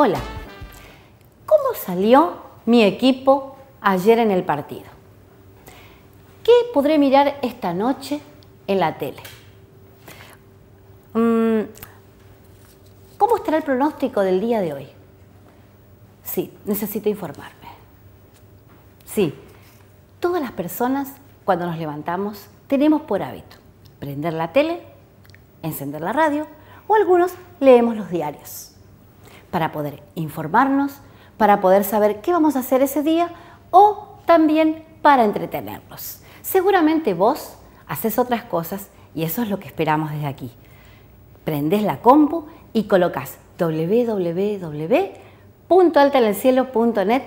Hola, ¿cómo salió mi equipo ayer en el partido? ¿Qué podré mirar esta noche en la tele? ¿Cómo estará el pronóstico del día de hoy? Sí, necesito informarme. Sí, todas las personas cuando nos levantamos tenemos por hábito prender la tele, encender la radio o algunos leemos los diarios para poder informarnos, para poder saber qué vamos a hacer ese día o también para entretenernos. Seguramente vos haces otras cosas y eso es lo que esperamos desde aquí. Prendés la compu y colocas www.altaenelcielo.net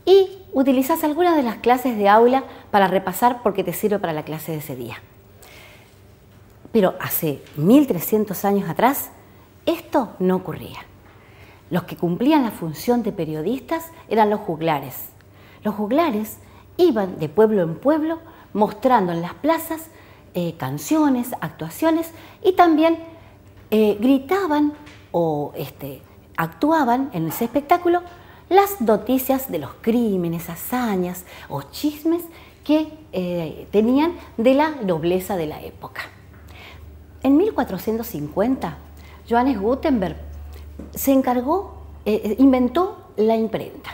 y utilizás alguna de las clases de aula para repasar porque te sirve para la clase de ese día. Pero hace 1300 años atrás esto no ocurría. Los que cumplían la función de periodistas eran los juglares. Los juglares iban de pueblo en pueblo mostrando en las plazas canciones, actuaciones y también gritaban o actuaban en ese espectáculo las noticias de los crímenes, hazañas o chismes que tenían de la nobleza de la época. En 1450, Johannes Gutenberg inventó la imprenta.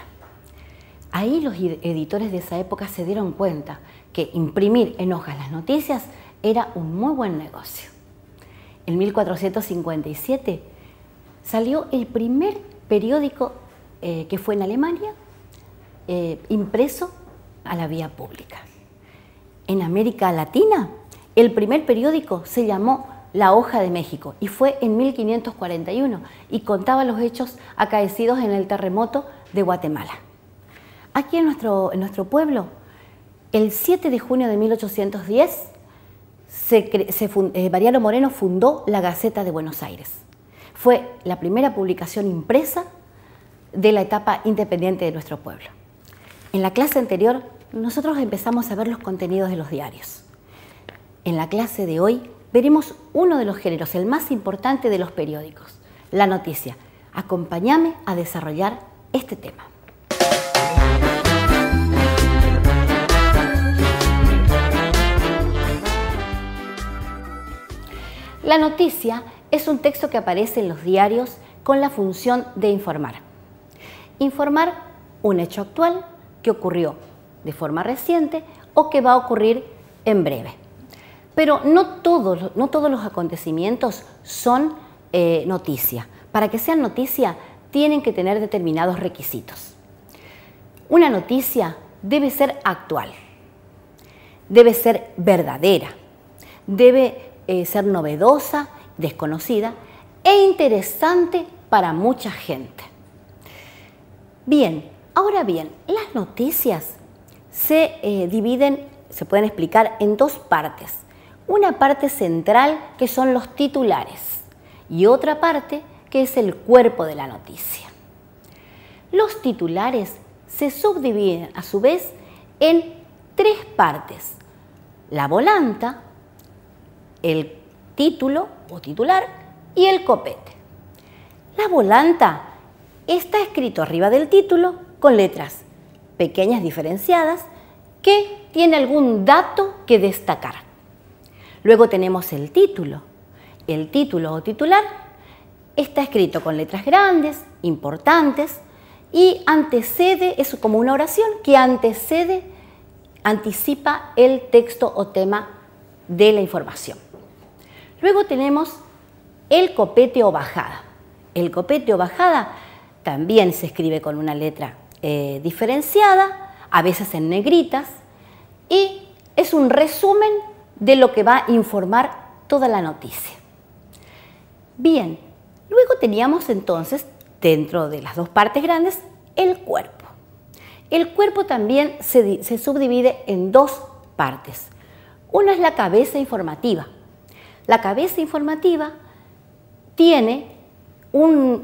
Ahí los editores de esa época se dieron cuenta que imprimir en hojas las noticias era un muy buen negocio. En 1457 salió el primer periódico que fue en Alemania, impreso a la vía pública. En América Latina, el primer periódico se llamó La Hoja de México y fue en 1541 y contaba los hechos acaecidos en el terremoto de Guatemala. Aquí en nuestro pueblo, el 7 de junio de 1810, Mariano Moreno fundó la Gaceta de Buenos Aires. Fue la primera publicación impresa de la etapa independiente de nuestro pueblo. En la clase anterior, nosotros empezamos a ver los contenidos de los diarios. En la clase de hoy, veremos uno de los géneros, el más importante de los periódicos, la noticia. Acompáñame a desarrollar este tema. La noticia es un texto que aparece en los diarios con la función de informar. Informar un hecho actual que ocurrió de forma reciente o que va a ocurrir en breve. Pero no todos los acontecimientos son noticia. Para que sean noticia tienen que tener determinados requisitos. Una noticia debe ser actual, debe ser verdadera, debe ser novedosa, desconocida e interesante para mucha gente. Bien, ahora bien, las noticias se pueden explicar en dos partes. Una parte central que son los titulares y otra parte que es el cuerpo de la noticia. Los titulares se subdividen a su vez en tres partes: la volanta, el título o titular y el copete. La volanta está escrito arriba del título con letras pequeñas diferenciadas que tiene algún dato que destacar. Luego tenemos el título. El título o titular está escrito con letras grandes, importantes y es como una oración que anticipa el texto o tema de la información. Luego tenemos el copete o bajada. El copete o bajada también se escribe con una letra diferenciada, a veces en negritas, y es un resumen de lo que va a informar toda la noticia. Bien, luego teníamos entonces, dentro de las dos partes grandes, el cuerpo. El cuerpo también se subdivide en dos partes. Una es la cabeza informativa. La cabeza informativa tiene una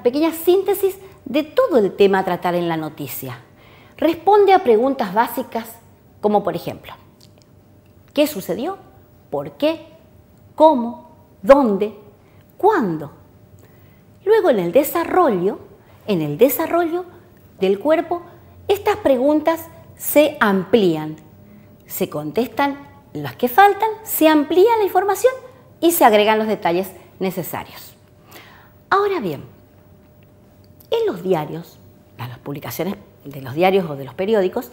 pequeña síntesis de todo el tema a tratar en la noticia. Responde a preguntas básicas como, por ejemplo, ¿qué sucedió? ¿Por qué? ¿Cómo? ¿Dónde? ¿Cuándo? Luego en el desarrollo del cuerpo, estas preguntas se amplían, se contestan las que faltan, se amplía la información y se agregan los detalles necesarios. Ahora bien, en los diarios, en las publicaciones de los diarios o de los periódicos,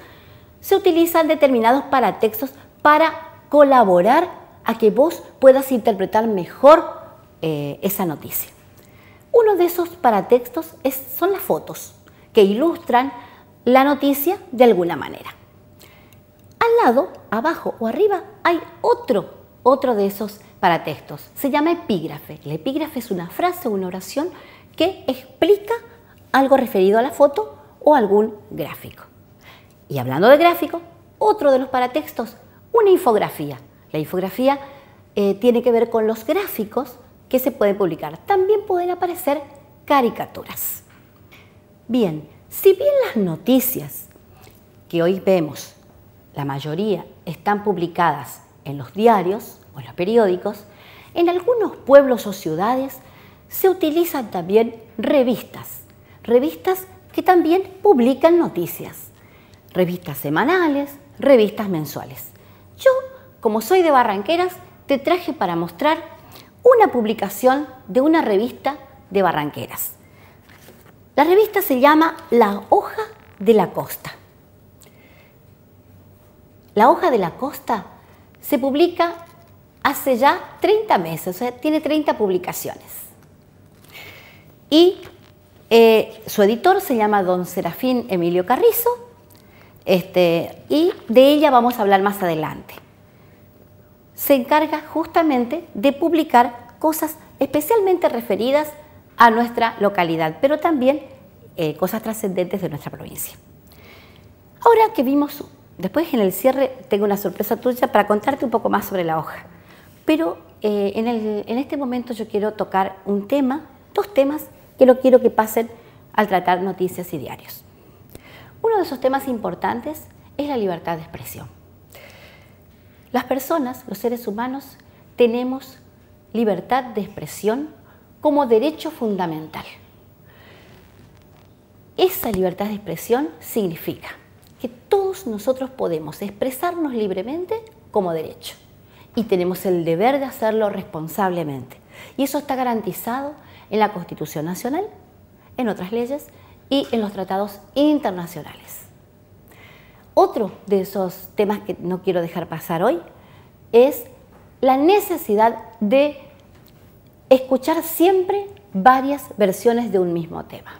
se utilizan determinados paratextos para colaborar a que vos puedas interpretar mejor esa noticia. Uno de esos paratextos son las fotos que ilustran la noticia de alguna manera. Al lado, abajo o arriba, hay otro de esos paratextos. Se llama epígrafe. El epígrafe es una frase o una oración que explica algo referido a la foto o algún gráfico. Y hablando de gráfico, otro de los paratextos, una infografía. La infografía tiene que ver con los gráficos que se pueden publicar. También pueden aparecer caricaturas. Bien, si bien las noticias que hoy vemos, la mayoría están publicadas en los diarios o en los periódicos, en algunos pueblos o ciudades se utilizan también revistas que también publican noticias, revistas semanales, revistas mensuales. Yo, como soy de Barranqueras, te traje para mostrar una publicación de una revista de Barranqueras. La revista se llama La Hoja de la Costa. La Hoja de la Costa se publica hace ya 30 meses, o sea, tiene 30 publicaciones. Y su editor se llama don Serafín Emilio Carrizo, y de ella vamos a hablar más adelante. Se encarga justamente de publicar cosas especialmente referidas a nuestra localidad, pero también cosas trascendentes de nuestra provincia. Ahora que vimos, después en el cierre tengo una sorpresa tuya para contarte un poco más sobre la hoja, pero en este momento yo quiero tocar dos temas que no quiero que pasen al tratar noticias y diarios. Uno de esos temas importantes es la libertad de expresión. Las personas, los seres humanos, tenemos libertad de expresión como derecho fundamental. Esa libertad de expresión significa que todos nosotros podemos expresarnos libremente como derecho y tenemos el deber de hacerlo responsablemente. Y eso está garantizado en la Constitución Nacional, en otras leyes y en los tratados internacionales. Otro de esos temas que no quiero dejar pasar hoy es la necesidad de escuchar siempre varias versiones de un mismo tema.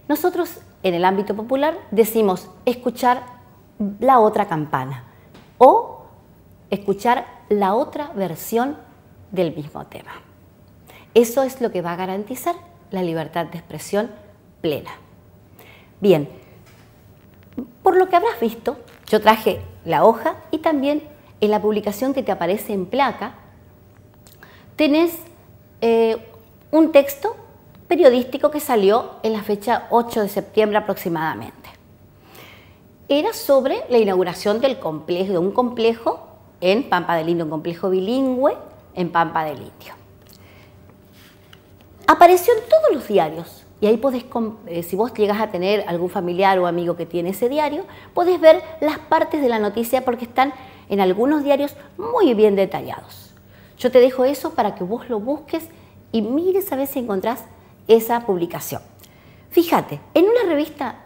Nosotros en el ámbito popular decimos escuchar la otra campana o escuchar la otra versión del mismo tema. Eso es lo que va a garantizar la libertad de expresión plena. Bien, por lo que habrás visto, yo traje la hoja y también en la publicación que te aparece en placa tenés un texto periodístico que salió en la fecha 8 de septiembre aproximadamente. Era sobre la inauguración de un complejo en Pampa del Indio, un complejo bilingüe en Pampa del Indio. Apareció en todos los diarios y ahí podés, si vos llegas a tener algún familiar o amigo que tiene ese diario, podés ver las partes de la noticia porque están en algunos diarios muy bien detallados. Yo te dejo eso para que vos lo busques y mires a ver si encontrás esa publicación. Fíjate, en una revista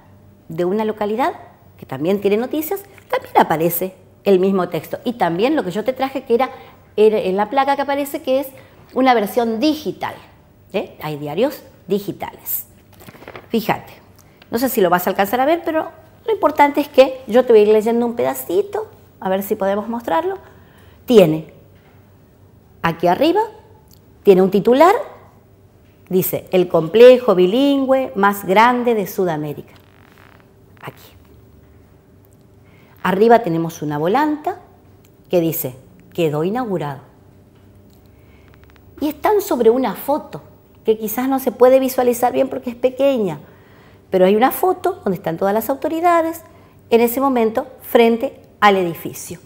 de una localidad que también tiene noticias, también aparece el mismo texto. Y también lo que yo te traje que era en la placa que aparece que es una versión digital. Hay diarios digitales. Fíjate, no sé si lo vas a alcanzar a ver, pero lo importante es que yo te voy a ir leyendo un pedacito, a ver si podemos mostrarlo. Tiene, aquí arriba, tiene un titular, dice, el complejo bilingüe más grande de Sudamérica. Aquí. Arriba tenemos una volanta que dice, quedó inaugurado. Y están sobre una foto, que quizás no se puede visualizar bien porque es pequeña, pero hay una foto donde están todas las autoridades en ese momento frente al edificio.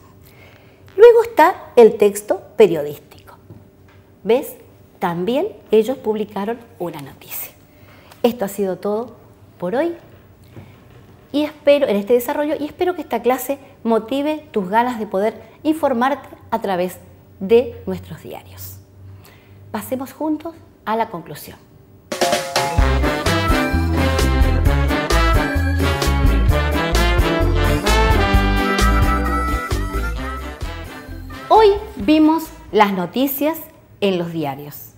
Luego está el texto periodístico. ¿Ves? también ellos publicaron una noticia. Esto ha sido todo por hoy y espero en este desarrollo y espero que esta clase motive tus ganas de poder informarte a través de nuestros diarios. Pasemos juntos a la conclusión. Hoy vimos las noticias en los diarios.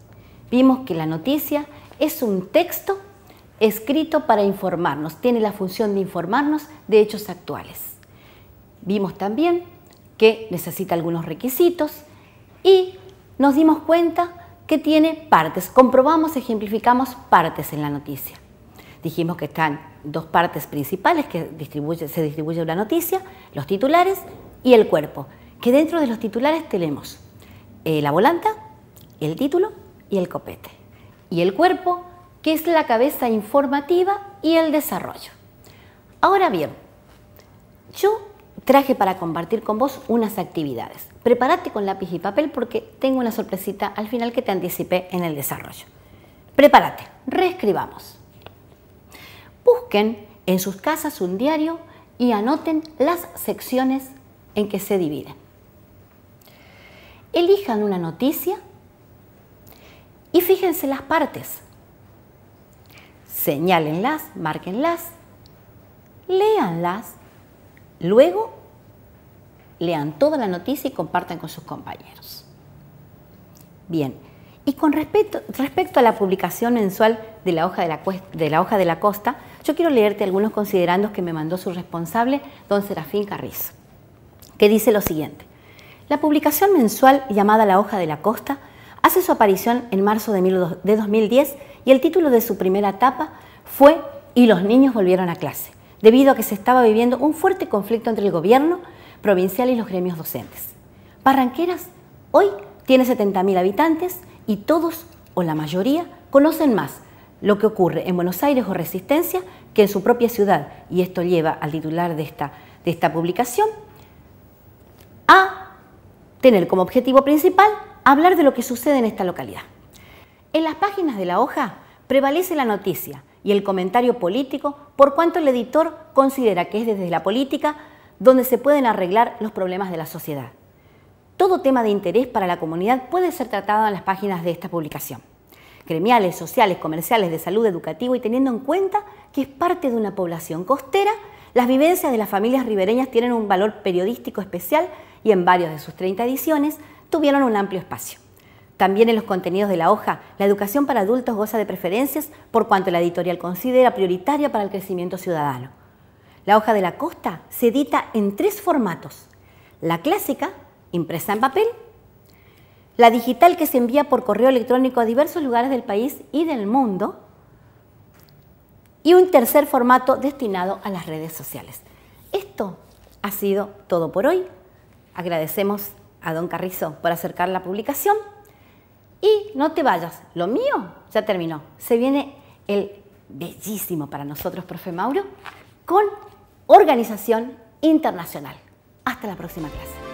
Vimos que la noticia es un texto escrito para informarnos, tiene la función de informarnos de hechos actuales. Vimos también que necesita algunos requisitos y nos dimos cuenta que tiene partes. Comprobamos, ejemplificamos partes en la noticia. Dijimos que están dos partes principales que se distribuye la noticia, los titulares y el cuerpo, que dentro de los titulares tenemos la volanta, el título y el copete. Y el cuerpo, que es la cabeza informativa y el desarrollo. Ahora bien, yo traje para compartir con vos unas actividades. Prepárate con lápiz y papel porque tengo una sorpresita al final que te anticipé en el desarrollo. Prepárate, reescribamos. Busquen en sus casas un diario y anoten las secciones en que se dividen. Elijan una noticia y fíjense las partes. Señálenlas, márquenlas, léanlas, luego lean toda la noticia y compartan con sus compañeros. Bien, y con respecto a la publicación mensual de la hoja de la costa, yo quiero leerte algunos considerandos que me mandó su responsable, don Serafín Carrizo, que dice lo siguiente. La publicación mensual llamada La Hoja de la Costa hace su aparición en marzo de 2010 y el título de su primera etapa fue «Y los niños volvieron a clase», debido a que se estaba viviendo un fuerte conflicto entre el gobierno provincial y los gremios docentes. Barranqueras hoy tiene 70.000 habitantes y todos, o la mayoría, conocen más lo que ocurre en Buenos Aires o Resistencia que en su propia ciudad, y esto lleva al titular de esta publicación a tener como objetivo principal hablar de lo que sucede en esta localidad. En las páginas de la hoja prevalece la noticia y el comentario político por cuanto el editor considera que es desde la política donde se pueden arreglar los problemas de la sociedad. Todo tema de interés para la comunidad puede ser tratado en las páginas de esta publicación. Gremiales, sociales, comerciales, de salud, educativo y teniendo en cuenta que es parte de una población costera, las vivencias de las familias ribereñas tienen un valor periodístico especial y en varias de sus 30 ediciones tuvieron un amplio espacio. También en los contenidos de la hoja, la educación para adultos goza de preferencias por cuanto la editorial considera prioritaria para el crecimiento ciudadano. La hoja de la costa se edita en 3 formatos. La clásica, impresa en papel, la digital que se envía por correo electrónico a diversos lugares del país y del mundo, y un tercer formato destinado a las redes sociales. Esto ha sido todo por hoy. Agradecemos a don Carrizo por acercar la publicación. Y no te vayas, lo mío ya terminó. Se viene el bellísimo para nosotros, profe Mauro, con organización internacional. Hasta la próxima clase.